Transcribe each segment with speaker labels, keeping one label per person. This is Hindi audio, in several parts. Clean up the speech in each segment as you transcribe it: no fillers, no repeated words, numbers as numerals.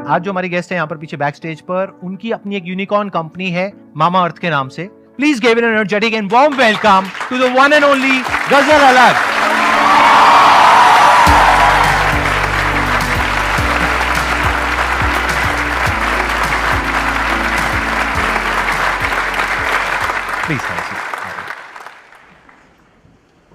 Speaker 1: आज जो हमारी गेस्ट है यहाँ पर पीछे बैक स्टेज पर, उनकी अपनी एक यूनिकॉर्न कंपनी है मामा अर्थ के नाम से। Please give an energetic and warm welcome to the one and only Ghazal Alagh.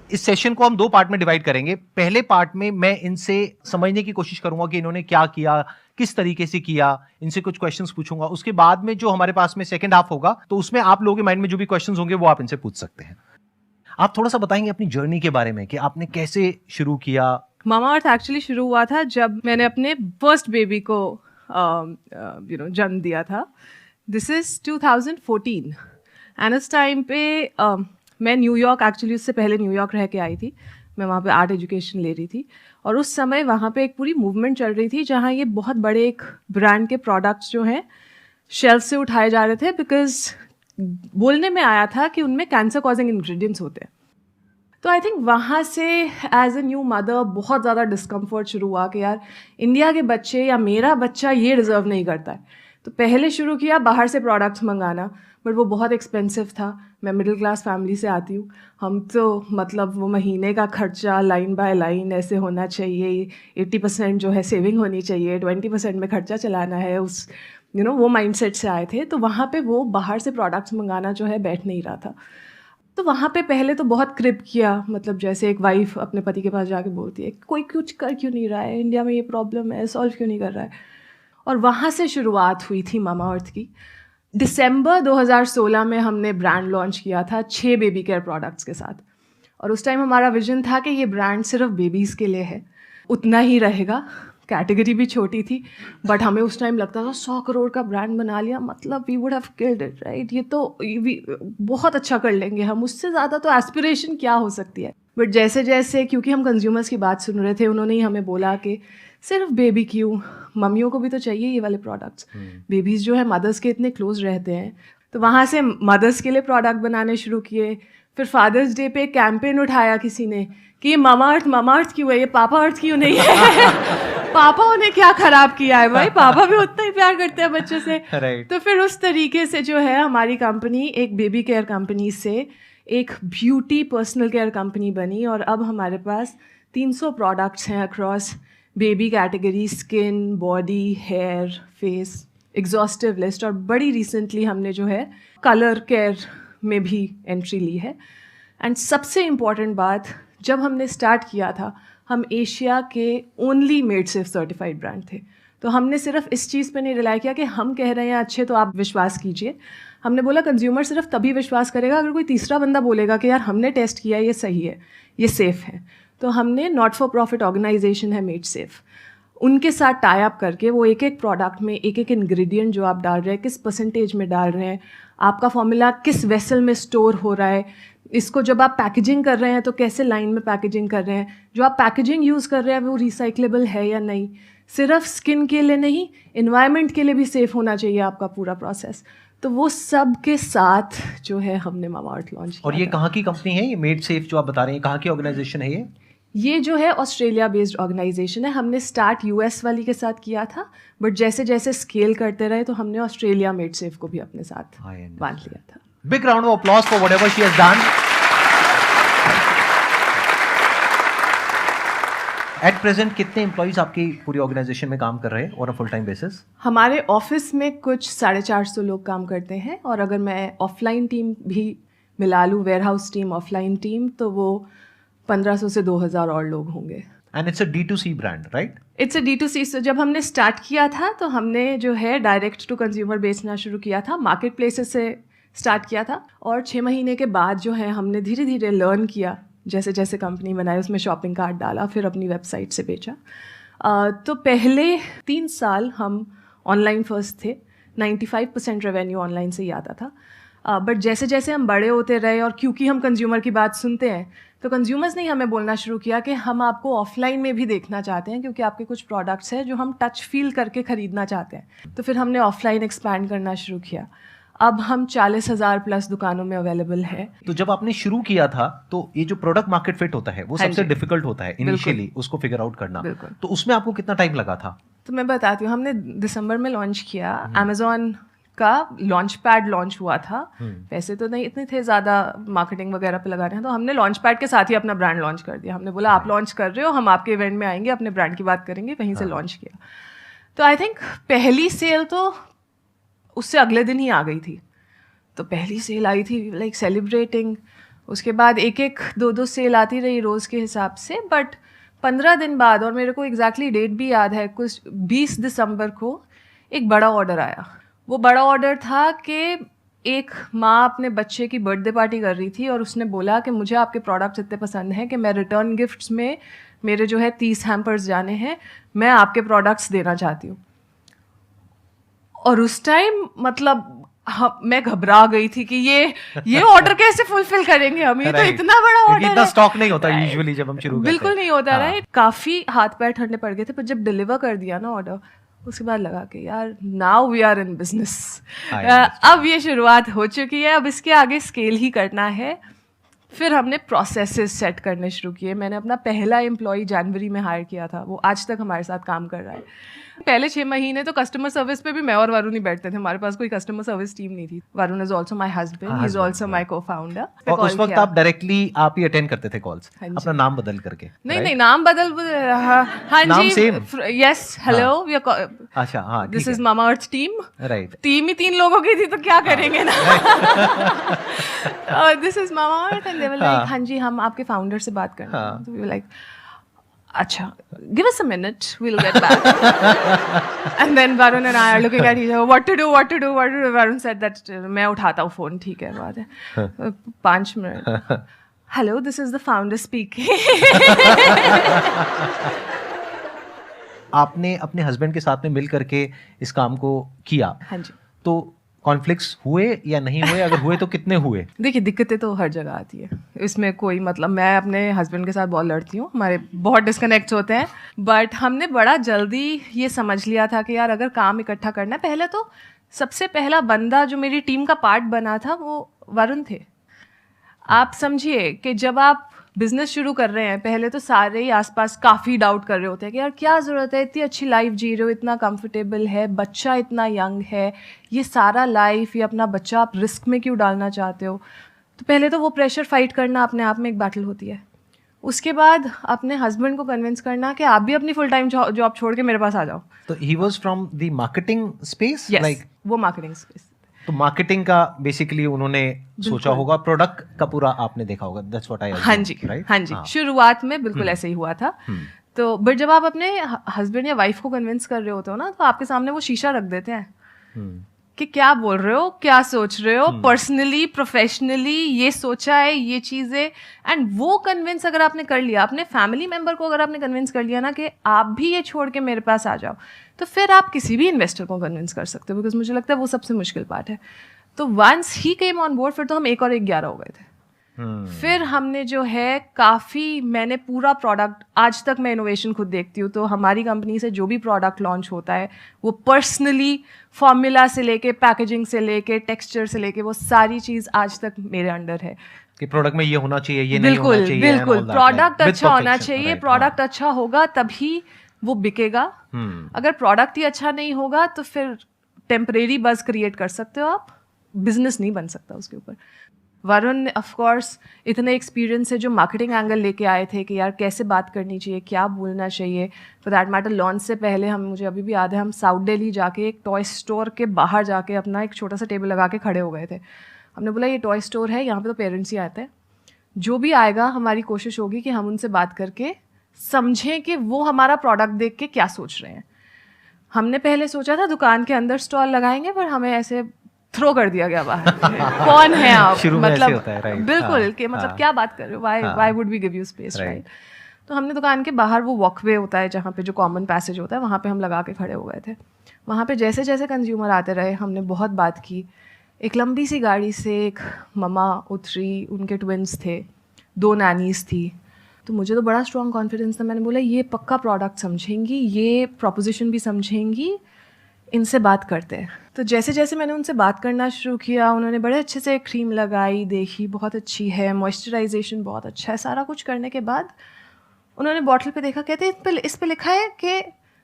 Speaker 1: इस सेशन को हम दो पार्ट में डिवाइड करेंगे। पहले पार्ट में मैं इनसे समझने की कोशिश करूंगा कि इन्होंने क्या किया, किस तरीके से किया, इनसे कुछ क्वेश्चंस पूछूंगा। उसके बाद में जो हमारे पास में सेकंड हाफ होगा, तो उसमें आप लोगों के माइंड में जो भी क्वेश्चंस होंगे वो आप इनसे पूछ सकते हैं। आप थोड़ा सा बताएंगे अपनी जर्नी के बारे में कि आपने कैसे शुरू किया।
Speaker 2: मामा अर्थ एक्चुअली शुरू हुआ था जब मैंने अपने फर्स्ट बेबी को जन्म दिया था। दिस इज 2014 एंड उस टाइम पे मैं न्यूयॉर्क, एक्चुअली उससे पहले न्यूयॉर्क रह के आई थी। मैं वहाँ पे आर्ट एजुकेशन ले रही थी और उस समय वहाँ पे एक पूरी मूवमेंट चल रही थी जहाँ ये बहुत बड़े एक ब्रांड के प्रोडक्ट्स जो हैं शेल्फ से उठाए जा रहे थे, बिकॉज बोलने में आया था कि उनमें कैंसर कॉजिंग इंग्रेडिएंट्स होते हैं। तो आई थिंक वहाँ से एज ए न्यू मदर बहुत ज़्यादा डिस्कम्फर्ट शुरू हुआ कि यार इंडिया के बच्चे या मेरा बच्चा ये डिज़र्व नहीं करता है। तो पहले शुरू किया बाहर से प्रोडक्ट्स मंगाना, बट वो बहुत एक्सपेंसिव था। मैं मिडिल क्लास फैमिली से आती हूँ, हम तो मतलब वो महीने का खर्चा लाइन बाय लाइन ऐसे होना चाहिए, 80% जो है सेविंग होनी चाहिए, 20% में खर्चा चलाना है, उस वो माइंडसेट से आए थे। तो वहाँ पे वो बाहर से प्रोडक्ट्स मंगाना जो है बैठ नहीं रहा था। तो वहाँ पे पहले तो बहुत क्रिप किया, मतलब जैसे एक वाइफ अपने पति के पास जाके बोलती है कोई कुछ कर क्यों नहीं रहा है, इंडिया में ये प्रॉब्लम है, सॉल्व क्यों नहीं कर रहा है। और वहाँ से शुरुआत हुई थी मामा अर्थ की। दिसंबर 2016 में हमने ब्रांड लॉन्च किया था 6 बेबी केयर प्रोडक्ट्स के साथ। और उस टाइम हमारा विजन था कि ये ब्रांड सिर्फ बेबीज़ के लिए है, उतना ही रहेगा। कैटेगरी भी छोटी थी, बट हमें उस टाइम लगता था 100 करोड़ का ब्रांड बना लिया, मतलब we would have killed it, right. ये तो बहुत अच्छा कर लेंगे हम, उससे ज़्यादा तो एस्पिरेशन क्या हो सकती है। बट जैसे जैसे, क्योंकि हम कंज्यूमर्स की बात सुन रहे थे, उन्होंने ही हमें बोला कि सिर्फ बेबी क्यों, मम्मियों को भी तो चाहिए ये वाले प्रोडक्ट्स। बेबीज़ जो है मदर्स के इतने क्लोज रहते हैं। तो वहाँ से मदर्स के लिए प्रोडक्ट बनाने शुरू किए। फिर फादर्स डे पे कैंपेन उठाया किसी ने कि ये मामा अर्थ क्यों है, ये पापा अर्थ क्यों नहीं है। पापा उन्हें क्या खराब किया है भाई, पापा भी उतना ही प्यार करते हैं बच्चों से। तो फिर उस तरीके से जो है हमारी कंपनी एक बेबी केयर कंपनी से एक ब्यूटी पर्सनल केयर कंपनी बनी। और अब हमारे पास 300 प्रोडक्ट्स हैं across baby category, skin, body, hair, face, exhaustive list. और बड़ी रिसेंटली हमने जो है कलर केयर में भी एंट्री ली है। एंड सबसे इम्पॉर्टेंट बात, जब हमने स्टार्ट किया था हम एशिया के only made safe certified brand थे। तो हमने सिर्फ इस चीज़ पे नहीं रिलाई किया कि हम कह रहे हैं अच्छे तो आप विश्वास कीजिए। हमने बोला कंज्यूमर सिर्फ तभी विश्वास करेगा अगर कोई तीसरा बंदा बोलेगा कि यार हमने टेस्ट किया, ये सही है, ये सेफ़ है। तो हमने नॉट फॉर प्रॉफिट ऑर्गेनाइजेशन है मेड सेफ, उनके साथ टाई अप करके वो एक एक प्रोडक्ट में एक एक इंग्रेडिएंट जो आप डाल रहे हैं, किस परसेंटेज में डाल रहे हैं, आपका फॉर्मूला किस वेसल में स्टोर हो रहा है, इसको जब आप पैकेजिंग कर रहे हैं तो कैसे लाइन में पैकेजिंग कर रहे हैं, जो आप पैकेजिंग यूज़ कर रहे हैं वो रिसाइक्लेबल है या नहीं। सिर्फ स्किन के लिए नहीं, इन्वायरमेंट के लिए भी सेफ़ होना चाहिए आपका पूरा प्रोसेस। तो वो सब के साथ जो है हमने मामा अर्थ लॉन्च किया।
Speaker 1: और ये कहाँ की कंपनी है, ये मेड सेफ जो आप बता रहे हैं, कहाँ की ऑर्गेनाइजेशन है
Speaker 2: ये जो है ऑस्ट्रेलिया बेस्ड ऑर्गेनाइजेशन है। हमने स्टार्ट यूएस वाली के साथ किया था, बट जैसे जैसे स्केल करते रहे तो हमने ऑस्ट्रेलिया मेड सेफ को भी अपने साथ बांध लिया था।
Speaker 1: Big round of applause for whatever she has done. At present कितने एम्प्लॉइज आपकी पूरी ऑर्गेनाइजेशन में काम कर रहे हैं on a full time basis?
Speaker 2: हमारे ऑफिस में कुछ 450 लोग काम करते हैं, और अगर मैं ऑफलाइन टीम भी मिला लूँ, warehouse team, offline team, तो वो 1500 से 2000 और लोग होंगे।
Speaker 1: And it's a D2C brand, right?
Speaker 2: It's a D2C। So जब हमने स्टार्ट किया था तो हमने जो है डायरेक्ट टू कंज्यूमर बेचना शुरू किया था, मार्केट प्लेसेस से स्टार्ट किया था। और 6 महीने के बाद जो है हमने धीरे धीरे लर्न किया, जैसे जैसे कंपनी बनाई उसमें शॉपिंग कार्ट डाला, फिर अपनी वेबसाइट से बेचा। तो पहले 3 साल हम ऑनलाइन फर्स्ट थे, 95% रेवेन्यू ऑनलाइन से ही आता था। बट जैसे जैसे हम बड़े होते रहे और क्योंकि हम कंज्यूमर की बात सुनते हैं, तो कंज्यूमर्स ने हमें बोलना शुरू किया कि हम आपको ऑफलाइन में भी देखना चाहते हैं, क्योंकि आपके कुछ प्रोडक्ट्स हैं जो हम टच फील करके ख़रीदना चाहते हैं। तो फिर हमने ऑफलाइन एक्सपैंड करना शुरू किया। अब हम 40,000 प्लस दुकानों में अवेलेबल है।
Speaker 1: तो जब आपने शुरू किया था तो ये जो प्रोडक्ट मार्केट फिट होता है वो सबसे डिफिकल्ट होता है इनिशियली, उसको फिगर आउट करना। तो उसमें आपको कितना टाइम लगा था?
Speaker 2: तो मैं बताती हूँ, हमने दिसंबर में लॉन्च किया, अमेजोन का लॉन्च पैड लॉन्च हुआ था। पैसे तो नहीं इतने थे ज़्यादा मार्केटिंग वगैरह पे लगाने हैं, तो हमने लॉन्च पैड के साथ ही अपना ब्रांड लॉन्च कर दिया। हमने बोला आप लॉन्च कर रहे हो, हम आपके इवेंट में आएंगे, अपने ब्रांड की बात करेंगे, वहीं से लॉन्च किया। तो आई थिंक पहली सेल तो उससे अगले दिन ही आ गई थी। तो पहली सेल आई थी लाइक सेलिब्रेटिंग, उसके बाद एक एक दो दो सेल आती रही रोज़ के हिसाब से। बट 15 दिन बाद, और मेरे को एग्जैक्टली डेट भी याद है, कुछ 20 दिसंबर को एक बड़ा ऑर्डर आया। वो बड़ा ऑर्डर था कि एक माँ अपने बच्चे की बर्थडे पार्टी कर रही थी और उसने बोला कि मुझे आपके प्रोडक्ट्स इतने पसंद हैं कि मैं रिटर्न गिफ्ट्स में मेरे जो है 30 हैम्पर्स जाने हैं, मैं आपके प्रोडक्ट्स देना चाहती हूँ। और उस टाइम मतलब मैं घबरा गई थी कि ये ऑर्डर कैसे फुलफिल करेंगे हम, ये तो इतना बड़ा ऑर्डर है।
Speaker 1: इतना स्टॉक नहीं होता यूजुअली जब हम शुरू करते हैं।
Speaker 2: बिल्कुल नहीं होता, राइट। काफी हाथ पैर ठंडे पड़ गए थे, पर जब डिलीवर कर दिया ना ऑर्डर, उसके बाद लगा कि यार now we are in business, अब ये शुरुआत हो चुकी है, अब इसके आगे स्केल ही करना है। फिर हमने प्रोसेसेस सेट करने शुरू किए। मैंने अपना पहला एम्प्लॉय जनवरी में हायर किया था, वो आज तक हमारे साथ काम कर रहा है। पहले 6 महीने तो कस्टमर सर्विस पे भी मैं और वरुण ही बैठते थे, हमारे पास कोई कस्टमर सर्विस टीम नहीं थी। Varun is also my husband, he is also my को फाउंडर।
Speaker 1: और उस वक्त आप डायरेक्टली आप ही अटेंड करते थे कॉल्स, अपना नाम बदल करके?
Speaker 2: नहीं, नाम बदल, हाँ जी, यस, हेलो,
Speaker 1: अच्छा, हाँ,
Speaker 2: this is Mamaearth team,
Speaker 1: right.
Speaker 2: Team ही 3 लोगों की थी तो क्या करेंगे ना। This is Mamaearth and they were like, हाँ जी, हम आपके फाउंडर से बात करना है। तो वी वर लाइक, अच्छा, give us a minute, we'll get back. And then Varun and I are looking at each other, what to do. Varun said that मैं उठाता हूँ फोन, ठीक है, बात है, 5 minute, hello, this is the founder speaking.
Speaker 1: आपने अपने हस्बैंड के साथ में मिल करके इस काम को किया,
Speaker 2: हाँ जी।
Speaker 1: तो कॉन्फ्लिक्ट्स हुए या नहीं हुए? अगर हुए तो कितने हुए?
Speaker 2: देखिए, दिक्कतें तो हर जगह आती है, इसमें कोई मतलब, मैं अपने हस्बैंड के साथ बहुत लड़ती हूँ, हमारे बहुत डिस्कनेक्ट्स होते हैं। बट हमने बड़ा जल्दी ये समझ लिया था कि यार अगर काम इकट्ठा करना है, पहले तो सबसे पहला बंदा जो मेरी टीम का पार्ट बना था वो वरुण थे। आप समझिए कि जब आप बिजनेस शुरू कर रहे हैं, पहले तो सारे ही आसपास काफ़ी डाउट कर रहे होते हैं कि यार क्या ज़रूरत है, इतनी अच्छी लाइफ जी रहे हो, इतना कंफर्टेबल है, बच्चा इतना यंग है, ये सारा लाइफ, ये अपना बच्चा आप रिस्क में क्यों डालना चाहते हो? तो पहले तो वो प्रेशर फाइट करना अपने आप में एक बैटल होती है। उसके बाद अपने हस्बैंड को कन्विंस करना कि आप भी अपनी फुल टाइम जॉब छोड़ के मेरे पास आ जाओ।
Speaker 1: तो he was from the marketing space,
Speaker 2: like वो मार्केटिंग स्पेस।
Speaker 1: तो मार्केटिंग का बेसिकली उन्होंने सोचा होगा, प्रोडक्ट का पूरा आपने देखा होगा, दैट्स व्हाट आई अज्यूम।
Speaker 2: हाँ जी, right? हाँ जी, शुरुआत में बिल्कुल ऐसे ही हुआ था। तो बट जब आप अपने हस्बैंड या वाइफ को कन्विंस कर रहे होते हो ना, तो आपके सामने वो शीशा रख देते हैं कि क्या बोल रहे हो, क्या सोच रहे हो, पर्सनली, प्रोफेशनली, ये सोचा है, ये चीज़ें। एंड वो कन्विंस अगर आपने कर लिया, अपने फैमिली मेंबर को अगर आपने कन्विंस कर लिया ना कि आप भी ये छोड़ के मेरे पास आ जाओ, तो फिर आप किसी भी इन्वेस्टर को कन्विंस कर सकते हो, बिकॉज मुझे लगता है वो सबसे मुश्किल पार्ट है। तो once he came on board, फिर तो हम 1 और 1 11 हो गए थे। फिर हमने जो है काफ़ी, मैंने पूरा प्रोडक्ट, आज तक मैं इनोवेशन खुद देखती हूँ, तो हमारी कंपनी से जो भी प्रोडक्ट लॉन्च होता है वो पर्सनली फॉर्मूला से लेके, पैकेजिंग से लेके, टेक्सचर से लेके, वो सारी चीज़ आज तक मेरे अंडर है
Speaker 1: कि प्रोडक्ट में ये होना चाहिए, ये नहीं होना चाहिए।
Speaker 2: बिल्कुल, प्रोडक्ट अच्छा होना चाहिए, प्रोडक्ट अच्छा होगा तभी वो बिकेगा। अगर प्रोडक्ट ही अच्छा नहीं होगा तो फिर टेम्परेरी बज़ क्रिएट कर सकते हो आप, बिजनेस नहीं बन सकता उसके ऊपर। वरुण ऑफ कोर्स इतने एक्सपीरियंस है जो मार्केटिंग एंगल लेके आए थे कि यार कैसे बात करनी चाहिए, क्या बोलना चाहिए। फॉर दैट मैटर, लॉन्च से पहले मुझे अभी भी याद है, हम साउथ दिल्ली जाके एक टॉय स्टोर के बाहर जाके अपना एक छोटा सा टेबल लगा के खड़े हो गए थे। हमने बोला ये टॉय स्टोर है, यहाँ पे तो पेरेंट्स ही आते हैं, जो भी आएगा हमारी कोशिश होगी कि हम उनसे बात करके समझें कि वो हमारा प्रोडक्ट देख के क्या सोच रहे हैं। हमने पहले सोचा था दुकान के अंदर स्टॉल लगाएंगे, पर हमें ऐसे थ्रो कर दिया गया बाहर। कौन है आप, मतलब बिल्कुल कि मतलब क्या बात कर रहे हो, why would we give you space, right. तो हमने दुकान के बाहर वो वॉकवे होता है जहाँ पे जो कॉमन पैसेज होता है, वहाँ पे हम लगा के खड़े हो गए थे। वहाँ पे जैसे जैसे कंज्यूमर आते रहे, हमने बहुत बात की। एक लंबी सी गाड़ी से एक ममा उतरी, उनके ट्विंस थे, 2 नैनीज थी। तो मुझे तो बड़ा स्ट्रॉन्ग कॉन्फिडेंस था, मैंने बोला ये पक्का प्रोडक्ट समझेंगी, ये प्रपोजिशन भी समझेंगी, इनसे बात करते हैं। तो जैसे जैसे मैंने उनसे बात करना शुरू किया, उन्होंने बड़े अच्छे से क्रीम लगाई, देखी बहुत अच्छी है, मॉइस्चराइजेशन बहुत अच्छा है। सारा कुछ करने के बाद उन्होंने बॉटल पे देखा, कहते इस पे लिखा है कि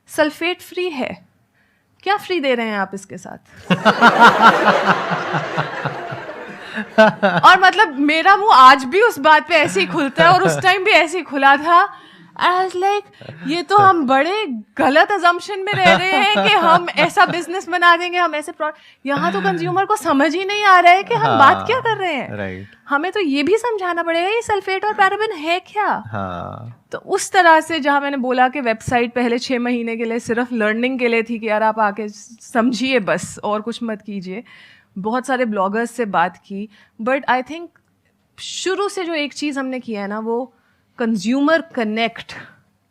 Speaker 2: सल्फेट फ्री है, क्या फ्री दे रहे हैं आप इसके साथ? और मतलब मेरा मुंह आज भी उस बात पे ऐसे ही खुलता है, और उस टाइम भी ऐसे ही खुला था। आई वाज लाइक, ये तो हम बड़े गलत अजम्पशन में रह रहे हैं कि हम ऐसा बिजनेस बना देंगे, हम ऐसे यहाँ तो कंज्यूमर को समझ ही नहीं आ रहा है कि हम बात क्या कर रहे हैं।
Speaker 1: राइट,
Speaker 2: हमें तो ये भी समझाना पड़ेगा ये सल्फेट और पैराबेन है क्या।
Speaker 1: हाँ,
Speaker 2: तो उस तरह से जहाँ मैंने बोला कि वेबसाइट पहले 6 महीने के लिए सिर्फ लर्निंग के लिए थी कि यार आप आके समझिए बस और कुछ मत कीजिए, बहुत सारे ब्लॉगर्स से बात की, बट आई थिंक शुरू से जो एक चीज़ हमने किया है ना, वो कंज्यूमर कनेक्ट,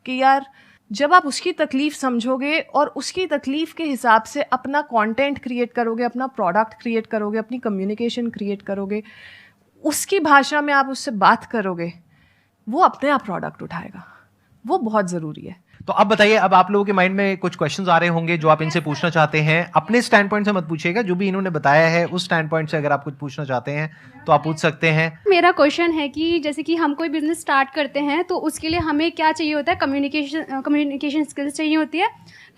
Speaker 2: कि यार जब आप उसकी तकलीफ समझोगे और उसकी तकलीफ के हिसाब से अपना कंटेंट क्रिएट करोगे, अपना प्रोडक्ट क्रिएट करोगे, अपनी कम्युनिकेशन क्रिएट करोगे, उसकी भाषा में आप उससे बात करोगे, वो अपने आप प्रोडक्ट उठाएगा। वो बहुत ज़रूरी है।
Speaker 1: तो अब बताइए, अब आप लोगों के माइंड में कुछ क्वेश्चंस आ रहे होंगे जो आप इनसे पूछना चाहते हैं। अपने स्टैंड पॉइंट से मत पूछिएगा, जो भी इन्होंने बताया है उस स्टैंड पॉइंट से अगर आप कुछ पूछना चाहते हैं तो आप पूछ सकते हैं।
Speaker 3: मेरा क्वेश्चन है कि जैसे कि हम कोई बिजनेस स्टार्ट करते हैं तो उसके लिए हमें क्या चाहिए होता है? कम्युनिकेशन स्किल्स चाहिए होती है।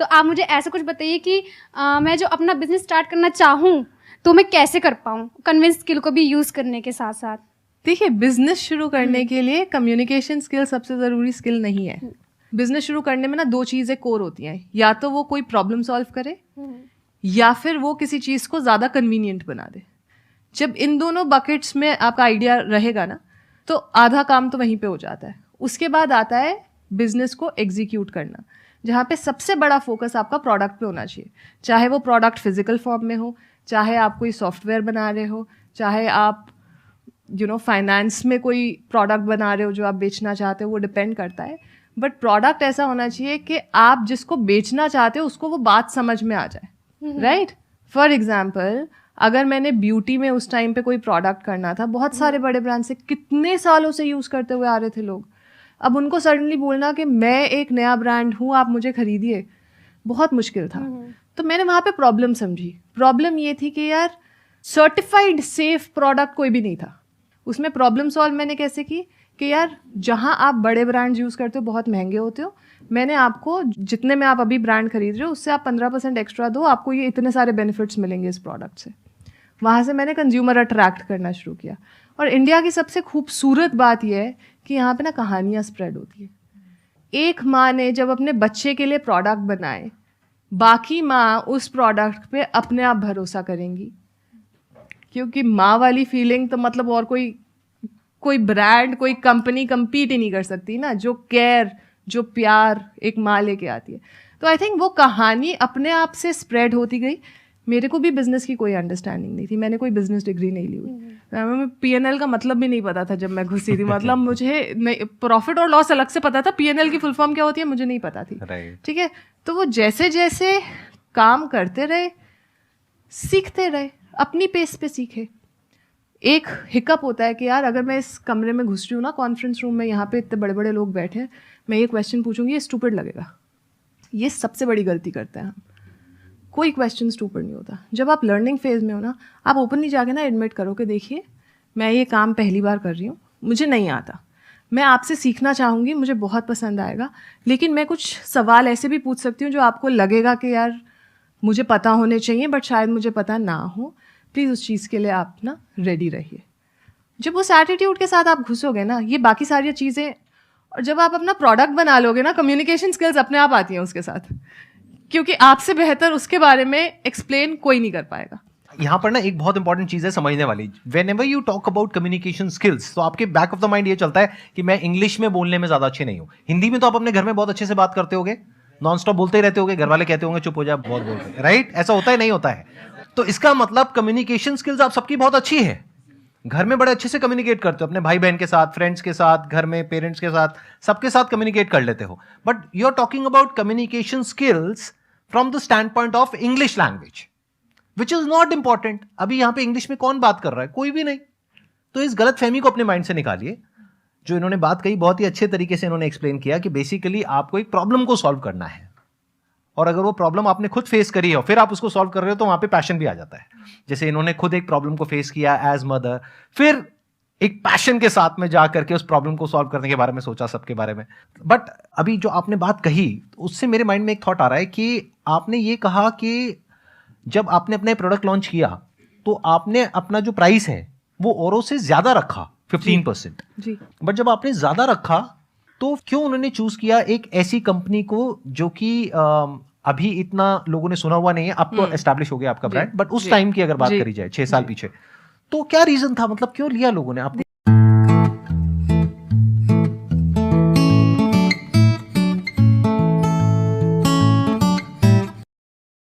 Speaker 3: तो आप मुझे ऐसा कुछ बताइए कि मैं जो अपना बिजनेस स्टार्ट करना चाहूँ तो मैं कैसे कर पाऊँ, कन्विंस स्किल को भी यूज़ करने के साथ साथ।
Speaker 2: देखिए, बिजनेस शुरू करने के लिए कम्युनिकेशन स्किल सबसे ज़रूरी स्किल नहीं है। बिजनेस शुरू करने में ना 2 चीज़ें कोर होती हैं, या तो वो कोई प्रॉब्लम सॉल्व करे या फिर वो किसी चीज़ को ज़्यादा कन्वीनियंट बना दे। जब इन दोनों बकेट्स में आपका आइडिया रहेगा ना, तो आधा काम तो वहीं पे हो जाता है। उसके बाद आता है बिजनेस को एग्जीक्यूट करना, जहाँ पे सबसे बड़ा फोकस आपका प्रोडक्ट पे होना चाहिए। चाहे वो प्रोडक्ट फिजिकल फॉर्म में हो, चाहे आप कोई सॉफ्टवेयर बना रहे हो, चाहे आप फाइनेंस में कोई प्रोडक्ट बना रहे हो जो आप बेचना चाहते हो, वो डिपेंड करता है। बट प्रोडक्ट ऐसा होना चाहिए कि आप जिसको बेचना चाहते हो उसको वो बात समझ में आ जाए, राइट? फॉर एग्जाम्पल, अगर मैंने ब्यूटी में उस टाइम पे कोई प्रोडक्ट करना था, बहुत सारे बड़े ब्रांड से कितने सालों से यूज़ करते हुए आ रहे थे लोग, अब उनको सडनली बोलना कि मैं एक नया ब्रांड हूँ, आप मुझे खरीदिए, बहुत मुश्किल था। तो मैंने वहाँ पे प्रॉब्लम समझी। प्रॉब्लम ये थी कि यार सर्टिफाइड सेफ प्रोडक्ट कोई भी नहीं था। उसमें प्रॉब्लम सॉल्व मैंने कैसे की कि यार जहाँ आप बड़े ब्रांड यूज़ करते हो बहुत महंगे होते हो, मैंने आपको जितने में आप अभी ब्रांड खरीद रहे हो उससे आप 15% एक्स्ट्रा दो, आपको ये इतने सारे बेनिफिट्स मिलेंगे इस प्रोडक्ट से। वहाँ से मैंने कंज्यूमर अट्रैक्ट करना शुरू किया। और इंडिया की सबसे खूबसूरत बात यह है कि यहाँ पे ना कहानियाँ स्प्रेड होती है। एक माँ ने जब अपने बच्चे के लिए प्रोडक्ट बनाए, बाकी माँ उस प्रोडक्ट पे अपने आप भरोसा करेंगी, क्योंकि माँ वाली फीलिंग तो मतलब और कोई ब्रांड, कोई कंपनी कम्पीट ही नहीं कर सकती ना, जो केयर, जो प्यार एक माँ लेके आती है। तो आई थिंक वो कहानी अपने आप से स्प्रेड होती गई। मेरे को भी बिजनेस की कोई अंडरस्टैंडिंग नहीं थी, मैंने कोई बिजनेस डिग्री नहीं ली हुई, हमें P&L का मतलब भी नहीं पता था जब मैं घुसी थी। मतलब मुझे प्रॉफिट और लॉस अलग से पता था, P&L की फुल फॉर्म क्या होती है मुझे नहीं पता थी, ठीक है? तो वो जैसे जैसे काम करते रहे, सीखते रहे, अपनी पेस पे सीखे। एक हिकअप होता है कि यार अगर मैं इस कमरे में घुस रही हूँ ना, कॉन्फ्रेंस रूम में, यहाँ पे इतने बड़े बड़े लोग बैठे हैं, मैं ये क्वेश्चन पूछूंगी, ये स्टूपिड लगेगा। ये सबसे बड़ी गलती करते हैं हम। कोई क्वेश्चन स्टूपिड नहीं होता। जब आप लर्निंग फेज में हो ना, आप ओपनली जाके ना एडमिट करो कि देखिए मैं ये काम पहली बार कर रही हूँ, मुझे नहीं आता, मैं आपसे सीखना चाहूँगी, मुझे बहुत पसंद आएगा, लेकिन मैं कुछ सवाल ऐसे भी पूछ सकती हूँ जो आपको लगेगा कि यार मुझे पता होने चाहिए बट शायद मुझे पता ना हो। प्लीज़ उस चीज़ के लिए आप ना रेडी रहिए। जब उस एटीट्यूड के साथ आप घुसोगे ना, ये बाकी सारी चीज़ें, और जब आप अपना प्रोडक्ट बना लोगे ना, कम्युनिकेशन स्किल्स अपने आप आती हैं उसके साथ, क्योंकि आपसे बेहतर उसके बारे में एक्सप्लेन कोई नहीं कर पाएगा।
Speaker 1: यहाँ पर ना एक बहुत इंपॉर्टेंट चीज है समझने वाली। Whenever you talk about communication skills, तो आपके बैक ऑफ द माइंड ये चलता है कि मैं इंग्लिश में बोलने में ज्यादा अच्छे नहीं हूँ। हिंदी में तो आप अपने घर में बहुत अच्छे से बात करते होगे, नॉन स्टॉप बोलते ही रहते होगे, घर वाले कहते होंगे चुप हो जा, बहुत बोल रहे, राइट? ऐसा होता है नहीं होता है? तो इसका मतलब कम्युनिकेशन स्किल्स आप सबकी बहुत अच्छी है, घर में बड़े अच्छे से कम्युनिकेट करते हो, अपने भाई बहन के साथ, फ्रेंड्स के साथ, घर में पेरेंट्स के साथ, सबके साथ कम्युनिकेट कर लेते हो। But you are talking about communication skills from the stand point of English language, which is not important. अभी यहां पे इंग्लिश में कौन बात कर रहा है? कोई भी नहीं। तो इस गलत फहमी को अपने माइंड से निकालिए। जो इन्होंने बात कही बहुत ही अच्छे तरीके से इन्होंने एक्सप्लेन किया कि बेसिकली आपको एक प्रॉब्लम को सॉल्व करना है, और अगर वो प्रॉब्लम आपने खुद फेस करी है और फिर आप उसको सॉल्व कर रहे हो तो वहां पे पैशन भी आ जाता है। जैसे इन्होंने खुद एक प्रॉब्लम को फेस किया एज मदर, फिर एक पैशन के साथ में जा करके उस प्रॉब्लम को सॉल्व करने के बारे में सोचा, सबके बारे में। बट अभी जो आपने बात कही उससे मेरे माइंड में एक थॉट आ रहा है कि आपने ये कहा कि जब आपने अपने प्रोडक्ट लॉन्च किया तो आपने अपना जो प्राइस है वो औरों से ज्यादा रखा, 15%।
Speaker 2: जी।
Speaker 1: बट जब आपने ज्यादा रखा तो क्यों उन्होंने चूज किया एक ऐसी कंपनी को जो कि अभी इतना लोगों ने सुना हुआ नहीं है, अब तो एस्टैब्लिश हो गया आपका ब्रांड, बट उस टाइम की अगर बात करी जाए 6 साल पीछे, तो क्या रीजन था, मतलब क्यों लिया लोगों ने आपको?